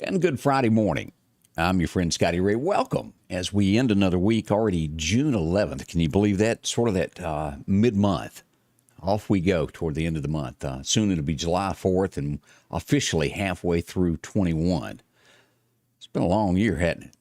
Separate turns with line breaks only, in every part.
And good Friday morning. I'm your friend Scotty Ray. Welcome as we end another week, already June 11th. Can you believe that? Sort of that mid-month. Off we go toward the end of the month. Soon it'll be July 4th and officially halfway through 21. It's been a long year, hasn't it?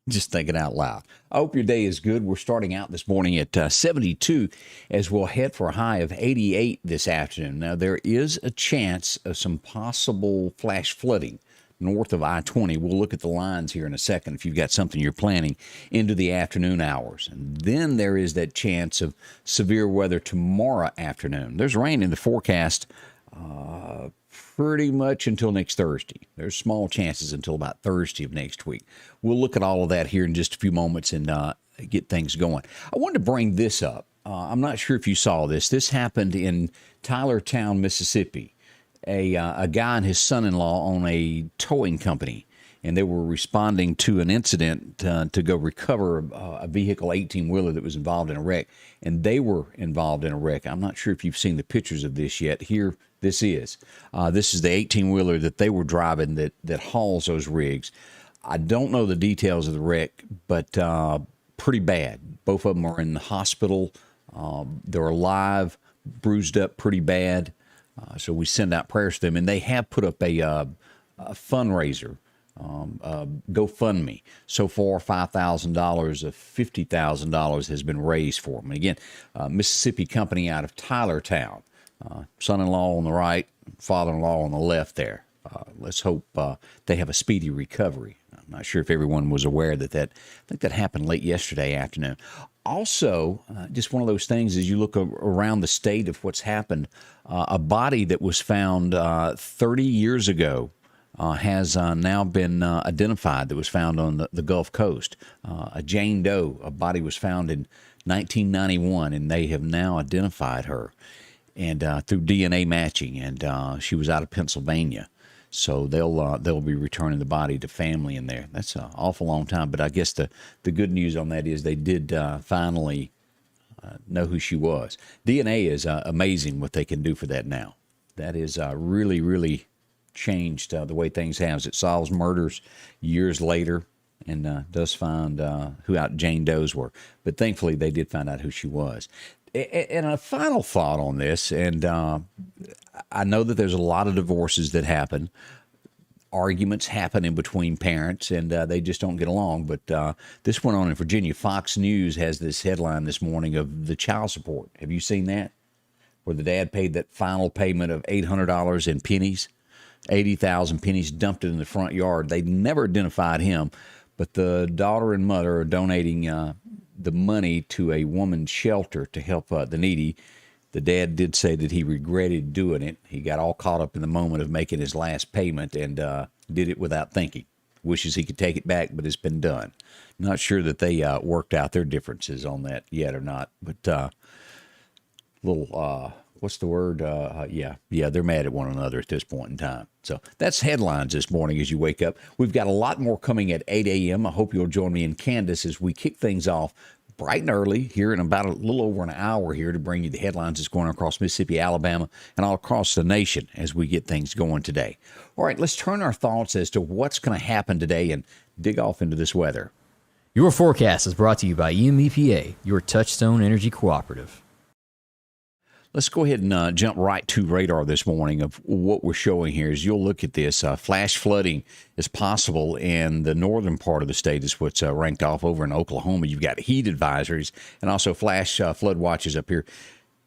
Just thinking out loud. I hope your day is good. We're starting out this morning at 72 as we'll head for a high of 88 this afternoon. Now, there is a chance of some possible flash flooding north of I-20. We'll look at the lines here in a second if you've got something you're planning into the afternoon hours. And then there is that chance of severe weather tomorrow afternoon. There's rain in the forecast pretty much until next Thursday. There's small chances until about Thursday of next week. We'll look at all of that here in just a few moments and get things going. I wanted to bring this up. I'm not sure if you saw this. This happened in Tylertown, Mississippi. A guy and his son-in-law own a towing company, and they were responding to an incident to go recover a vehicle, 18-wheeler, that was involved in a wreck, and they were involved in a wreck. I'm not sure if you've seen the pictures of this yet. Here, this is. This is the 18-wheeler that they were driving that hauls those rigs. I don't know the details of the wreck, but pretty bad. Both of them are in the hospital. They're alive, bruised up pretty bad. So we send out prayers to them, and they have put up a fundraiser, GoFundMe. So far, $5,000 of $50,000 has been raised for them. And again, Mississippi company out of Tylertown, son-in-law on the right, father-in-law on the left there. Let's hope they have a speedy recovery. I'm not sure if everyone was aware that I think that happened late yesterday afternoon. Also, just one of those things as you look around the state of what's happened, a body that was found 30 years ago has now been identified that was found on the Gulf Coast. A Jane Doe, a body was found in 1991, and they have now identified her and through DNA matching, and she was out of Pennsylvania. So they'll be returning the body to family in there. That's an awful long time, but I guess the good news on that is they did finally know who she was. DNA is amazing what they can do for that now. That is really, really changed the way things have. It solves murders years later and does find who out Jane Doe's were. But thankfully, they did find out who she was. And a final thought on this, and I know that there's a lot of divorces that happen. Arguments happen in between parents, and they just don't get along. But this went on in Virginia. Fox News has this headline this morning of the child support. Have you seen that? Where the dad paid that final payment of $800 in pennies, 80,000 pennies, dumped it in the front yard. They never identified him, but the daughter and mother are donating the money to a woman's shelter to help the needy. The dad did say that he regretted doing it. He got all caught up in the moment of making his last payment and did it without thinking. Wishes he could take it back, but it's been done. Not sure that they worked out their differences on that yet or not. But what's the word? Yeah, they're mad at one another at this point in time. So that's headlines this morning as you wake up. We've got a lot more coming at 8 a.m. I hope you'll join me and Candace as we kick things off bright and early here in about a little over an hour here to bring you the headlines that's going across Mississippi, Alabama, and all across the nation as we get things going today. All right, let's turn our thoughts as to what's going to happen today and dig off into this weather.
Your forecast is brought to you by EMEPA, your Touchstone Energy Cooperative.
Let's go ahead and jump right to radar this morning of what we're showing here. As you'll look at this, flash flooding is possible in the northern part of the state is what's ranked off. Over in Oklahoma, you've got heat advisories and also flash flood watches up here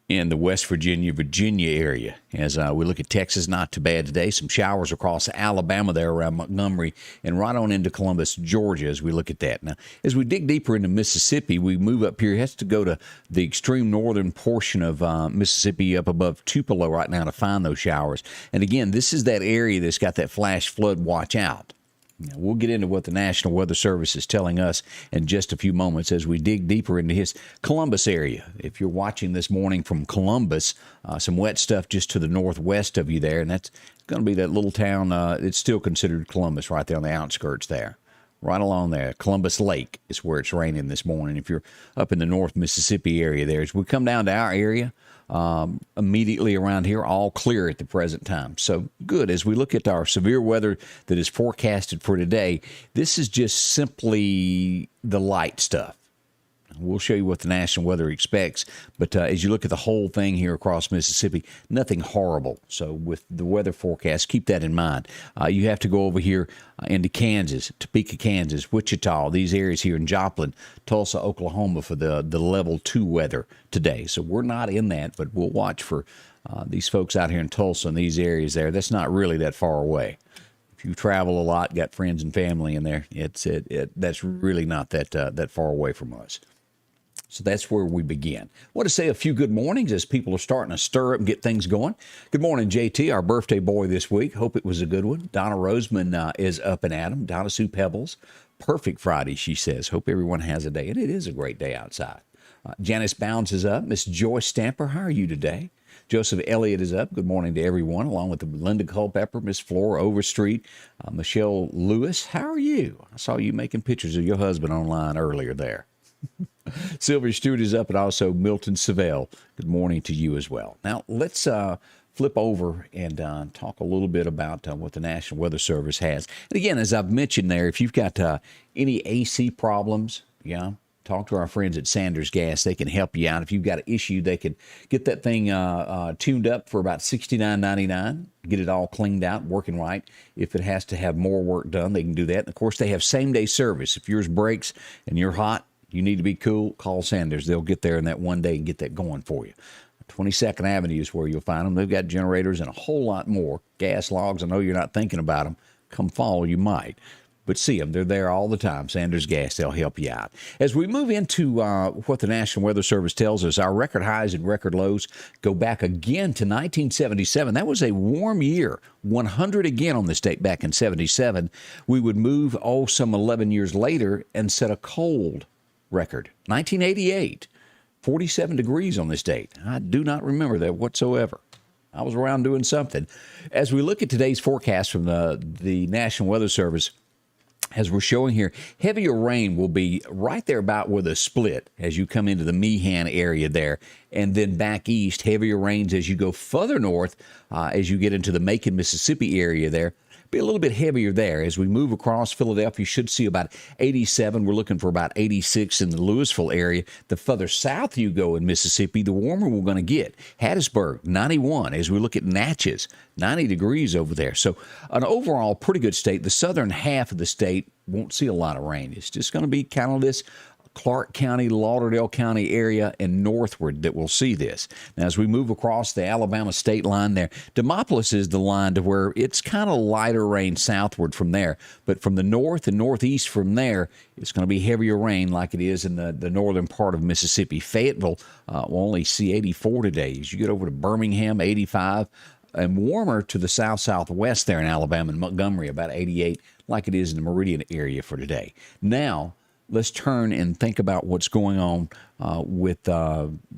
in the West Virginia area. As we look at Texas, not too bad today. Some showers across Alabama there around Montgomery and right on into Columbus, Georgia as we look at that. Now, as we dig deeper into Mississippi, we move up here. It has to go to the extreme northern portion of Mississippi up above Tupelo right now to find those showers. And again, this is that area that's got that flash flood watch out. Now, we'll get into what the National Weather Service is telling us in just a few moments as we dig deeper into his Columbus area. If you're watching this morning from Columbus, some wet stuff just to the northwest of you there, and that's going to be that little town. It's still considered Columbus right there on the outskirts there. right along there. Columbus Lake is where it's raining this morning. If you're up in the North Mississippi area there, as we come down to our area, immediately around here, all clear at the present time. So good. As we look at our severe weather that is forecasted for today, this is just simply the light stuff. We'll show you what the national weather expects, but as you look at the whole thing here across Mississippi, nothing horrible. So with the weather forecast, keep that in mind. You have to go over here into Kansas, Topeka, Kansas, Wichita, these areas here in Joplin, Tulsa, Oklahoma for the level 2 weather today. So we're not in that, but we'll watch for these folks out here in Tulsa and these areas there. That's not really that far away. If you travel a lot, got friends and family in there, that's really not that far away from us. So that's where we begin. I want to say a few good mornings as people are starting to stir up and get things going. Good morning, JT, our birthday boy this week. Hope it was a good one. Donna Roseman is up and at 'em. Donna Sue Pebbles. Perfect Friday, she says. Hope everyone has a day. And it is a great day outside. Janice Bounds is up. Miss Joyce Stamper, how are you today? Joseph Elliott is up. Good morning to everyone, along with Linda Culpepper, Miss Flora Overstreet, Michelle Lewis. How are you? I saw you making pictures of your husband online earlier there. Sylvia Stewart is up, and also Milton Savell. Good morning to you as well. Now, let's flip over and talk a little bit about what the National Weather Service has. And again, as I've mentioned there, if you've got any AC problems, talk to our friends at Sanders Gas. They can help you out. If you've got an issue, they can get that thing tuned up for about $69.99, get it all cleaned out, working right. If it has to have more work done, they can do that. And, of course, they have same-day service. If yours breaks and you're hot, you need to be cool, call Sanders. They'll get there in that one day and get that going for you. 22nd Avenue is where you'll find them. They've got generators and a whole lot more. Gas logs, I know you're not thinking about them. Come fall, you might. But see them. They're there all the time. Sanders Gas, they'll help you out. As we move into what the National Weather Service tells us, our record highs and record lows go back again to 1977. That was a warm year. 100 again on this date back in 77. We would move, some 11 years later and set a cold record. 1988, 47 degrees on this date. I do not remember that whatsoever. I was around doing something. As we look at today's forecast from the National Weather Service, as we're showing here, heavier rain will be right there about with a split as you come into the Meehan area there, and then back east, heavier rains as you go further north, as you get into the Macon, Mississippi area there. Be a little bit heavier there. As we move across Philadelphia, you should see about 87. We're looking for about 86 in the Louisville area. The further south you go in Mississippi, the warmer we're going to get. Hattiesburg, 91. As we look at Natchez, 90 degrees over there. So an overall pretty good state. The southern half of the state won't see a lot of rain. It's just going to be kind of this Clark County, Lauderdale County area, and northward that will see this. Now, as we move across the Alabama state line there, Demopolis is the line to where it's kind of lighter rain southward from there. But from the north and northeast from there, it's going to be heavier rain like it is in the northern part of Mississippi. Fayetteville will only see 84 today. As you get over to Birmingham, 85. And warmer to the southwest there in Alabama and Montgomery, about 88, like it is in the Meridian area for today. Now, let's turn and think about what's going on with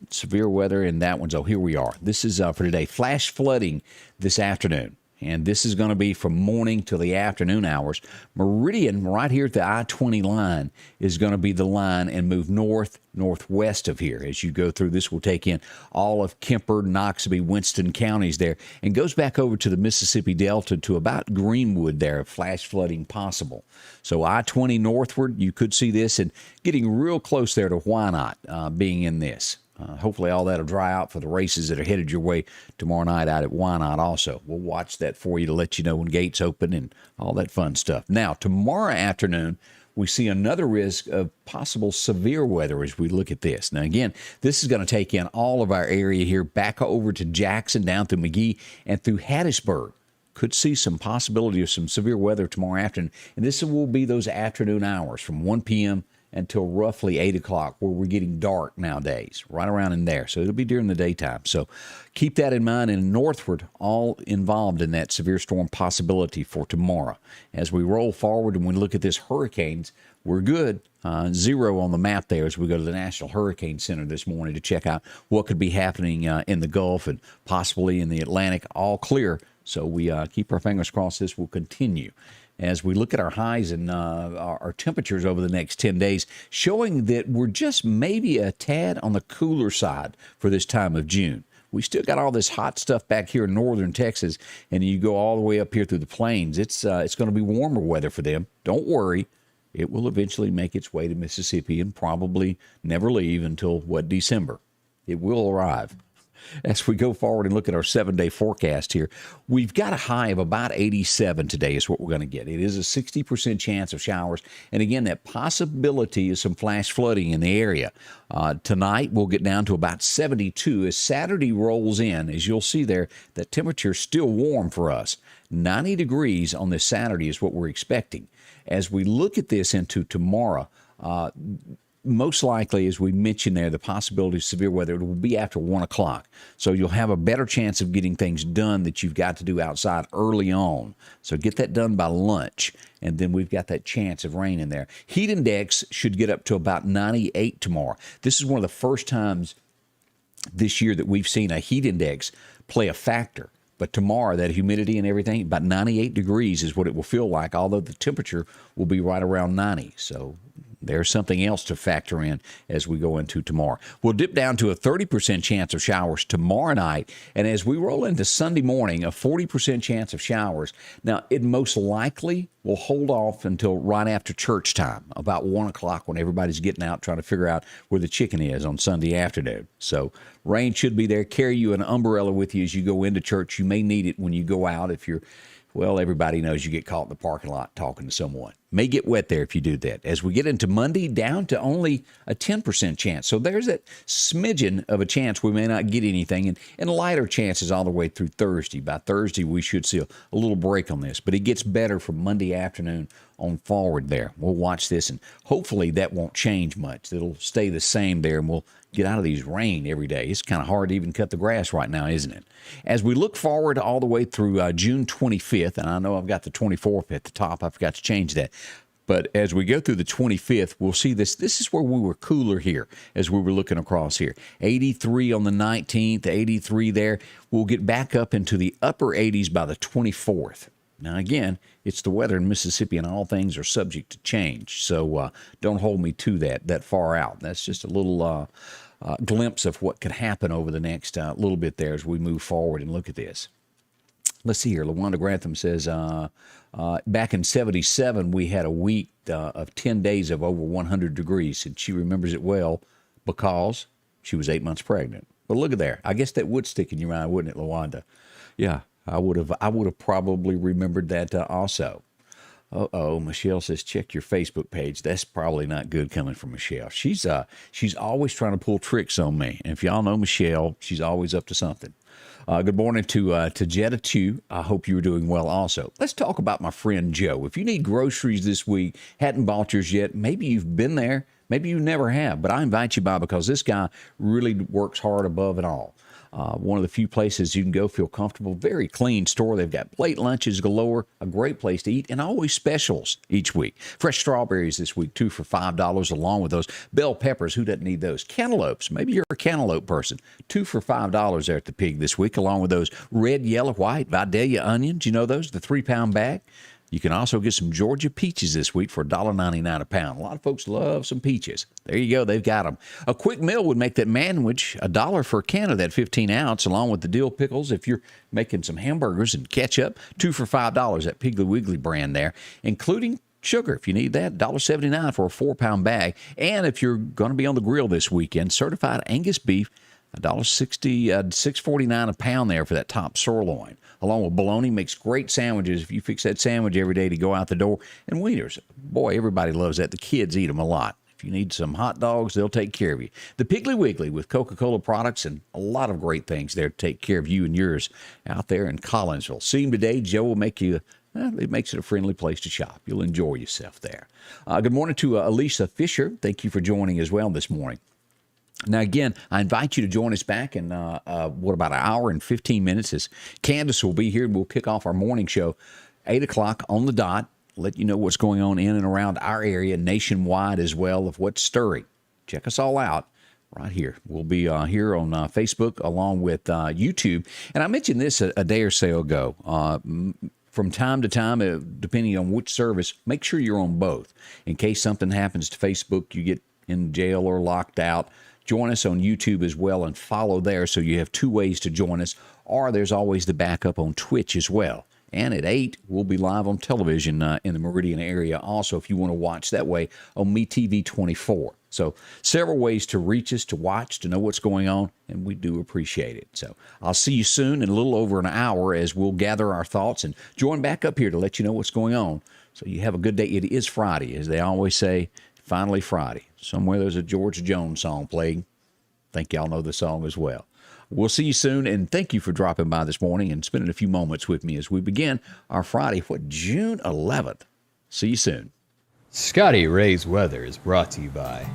severe weather and that one. So here we are. This is for today. Flash flooding this afternoon. And this is going to be from morning to the afternoon hours. Meridian, right here at the I-20 line, is going to be the line and move northwest of here. As you go through, this will take in all of Kemper, Noxubee, Winston counties there, and goes back over to the Mississippi Delta to about Greenwood there, flash flooding possible. So I-20 northward, you could see this, and getting real close there to Wynot being in this. Hopefully all that will dry out for the races that are headed your way tomorrow night out at Wynot also. We'll watch that for you to let you know when gates open and all that fun stuff. Now, tomorrow afternoon, we see another risk of possible severe weather as we look at this. Now, again, this is going to take in all of our area here, back over to Jackson, down through McGee, and through Hattiesburg. Could see some possibility of some severe weather tomorrow afternoon. And this will be those afternoon hours from 1 p.m. until roughly 8 o'clock, where we're getting dark nowadays, right around in there. So it'll be during the daytime. So keep that in mind. And northward, all involved in that severe storm possibility for tomorrow. As we roll forward and we look at this hurricanes, we're good. 0 on the map there as we go to the National Hurricane Center this morning to check out what could be happening in the Gulf and possibly in the Atlantic. All clear. So we keep our fingers crossed this will continue. as we look at our highs and our temperatures over the next 10 days, showing that we're just maybe a tad on the cooler side for this time of June. We still got all this hot stuff back here in northern Texas, and you go all the way up here through the plains. It's going to be warmer weather for them. Don't worry. It will eventually make its way to Mississippi and probably never leave until, December. It will arrive. As we go forward and look at our 7-day forecast here, we've got a high of about 87 today is what we're going to get. It is a 60% chance of showers. And again, that possibility is some flash flooding in the area. Tonight, we'll get down to about 72 as Saturday rolls in. As you'll see there, that temperature is still warm for us. 90 degrees on this Saturday is what we're expecting. As we look at this into tomorrow, most likely, as we mentioned there, the possibility of severe weather will be after 1 o'clock. So you'll have a better chance of getting things done that you've got to do outside early on. So get that done by lunch, and then we've got that chance of rain in there. Heat index should get up to about 98 tomorrow. This is one of the first times this year that we've seen a heat index play a factor. But tomorrow, that humidity and everything, about 98 degrees is what it will feel like, although the temperature will be right around 90. So there's something else to factor in as we go into tomorrow. We'll dip down to a 30% chance of showers tomorrow night. And as we roll into Sunday morning, a 40% chance of showers. Now, it most likely will hold off until right after church time, about 1 o'clock when everybody's getting out trying to figure out where the chicken is on Sunday afternoon. So rain should be there. Carry you an umbrella with you as you go into church. You may need it when you go out if you're everybody knows you get caught in the parking lot talking to someone. May get wet there if you do that. As we get into Monday, down to only a 10% chance. So there's that smidgen of a chance we may not get anything, and lighter chances all the way through Thursday. By Thursday, we should see a little break on this, but it gets better from Monday afternoon on forward there. We'll watch this, and hopefully that won't change much. It'll stay the same there, and we'll get out of these rain every day. It's kind of hard to even cut the grass right now, isn't it? As we look forward all the way through June 25th, and I know I've got the 24th at the top. I forgot to change that. But as we go through the 25th, we'll see this. This is where we were cooler here as we were looking across here. 83 on the 19th, 83 there. We'll get back up into the upper 80s by the 24th. Now, again, it's the weather in Mississippi, and all things are subject to change. So don't hold me to that far out. That's just a little glimpse of what could happen over the next little bit there as we move forward and look at this. Let's see here. LaWanda Grantham says, back in 77, we had a week of 10 days of over 100 degrees, and she remembers it well because she was 8 months pregnant. But look at there. I guess that would stick in your mind, wouldn't it, LaWanda? Yeah. I would have probably remembered that also. Michelle says, check your Facebook page. That's probably not good coming from Michelle. She's always trying to pull tricks on me. And if y'all know Michelle, she's always up to something. Good morning to Jetta 2. I hope you were doing well also. Let's talk about my friend Joe. If you need groceries this week, hadn't bought yours yet, maybe you've been there, maybe you never have, but I invite you by because this guy really works hard above it all. One of the few places you can go feel comfortable. Very clean store. They've got plate lunches galore, a great place to eat, and always specials each week. Fresh strawberries this week, 2 for $5, along with those bell peppers. Who doesn't need those? Cantaloupes. Maybe you're a cantaloupe person. 2 for $5 there at the Pig this week, along with those red, yellow, white Vidalia onions. You know those? The 3-pound bag. You can also get some Georgia peaches this week for $1.99 a pound. A lot of folks love some peaches. There you go. They've got them. A quick meal would make that manwich $1 for a can of that 15-ounce, along with the dill pickles. If you're making some hamburgers and ketchup, 2 for $5, that Piggly Wiggly brand there, including sugar. If you need that, $1.79 for a 4-pound bag. And if you're going to be on the grill this weekend, certified Angus beef, $1.60, $6.49 a pound there for that top sirloin. Along with bologna, makes great sandwiches if you fix that sandwich every day to go out the door. And wieners, boy, everybody loves that. The kids eat them a lot. If you need some hot dogs, they'll take care of you. The Piggly Wiggly with Coca-Cola products and a lot of great things there to take care of you and yours out there in Collinsville. See him today. Joe will make you, it makes it a friendly place to shop. You'll enjoy yourself there. Good morning to Alicia Fisher. Thank you for joining as well this morning. Now, again, I invite you to join us back in, about an hour and 15 minutes as Candace will be here, and we'll kick off our morning show, 8 o'clock on the dot, let you know what's going on in and around our area, nationwide as well, of what's stirring. Check us all out right here. We'll be here on Facebook along with YouTube. And I mentioned this a day or so ago. from time to time, depending on which service, make sure you're on both. In case something happens to Facebook, you get in jail or locked out, join us on YouTube as well and follow there so you have two ways to join us. Or there's always the backup on Twitch as well. And at 8, we'll be live on television in the Meridian area also if you want to watch that way on MeTV 24. So several ways to reach us, to watch, to know what's going on, and we do appreciate it. So I'll see you soon in a little over an hour as we'll gather our thoughts and join back up here to let you know what's going on. So you have a good day. It is Friday, as they always say, finally Friday. Somewhere there's a George Jones song playing. I think y'all know the song as well. We'll see you soon, and thank you for dropping by this morning and spending a few moments with me as we begin our Friday, June 11th. See you soon.
Scotty Ray's weather is brought to you by